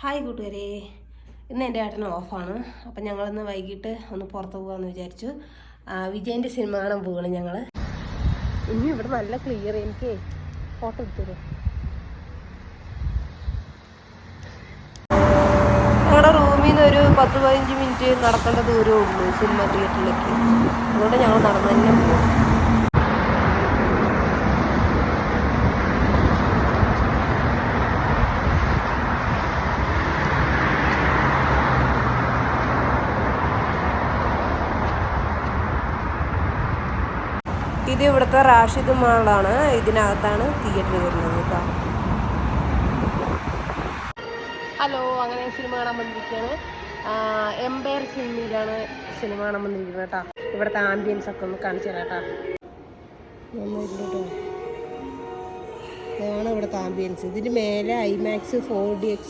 Hi കൂട്ടുകാരെ, ഇന്ന് എൻ്റെ ഏട്ടൻ ഓഫാണ്. അപ്പം ഞങ്ങളിന്ന് വൈകിട്ട് ഒന്ന് പുറത്ത് പോകാമെന്ന് വിചാരിച്ചു. വിജയൻ്റെ സിനിമ കാണാൻ പോവുകയാണ് ഞങ്ങൾ. ഇനി ഇവിടെ നല്ല ക്ലിയർ, എനിക്ക് ഫോട്ടോ എടുത്തരും. ഞങ്ങളുടെ റൂമിൽ നിന്ന് ഒരു 10-15 മിനിറ്റ് നടക്കേണ്ട ദൂരമേ ഉള്ളൂ സിനിമ തിയേറ്ററിലേക്ക്. അതുകൊണ്ട് ഞങ്ങൾ നടന്നു തന്നെ പോകും. ഇത് ഇവിടുത്തെ റാഷിദ് മാളാണ്. ഇതിനകത്താണ് തിയേറ്റർ വരുന്നത് കേട്ടോ. ഹലോ, അങ്ങനെ സിനിമ കാണാൻ വന്നിരിക്കുകയാണ്. എംപയർ സിനിമയിലാണ് സിനിമ കാണാൻ വന്നിരിക്കുന്നത് കേട്ടോ. ഇവിടുത്തെ ആംബിയൻസ് ഒക്കെ ഒന്ന് കാണിച്ചു തരാം കേട്ടോ. ഇതാണ് ഇവിടുത്തെ ആംബിയൻസ്. ഇതിന് മേലെ IMAX 4DX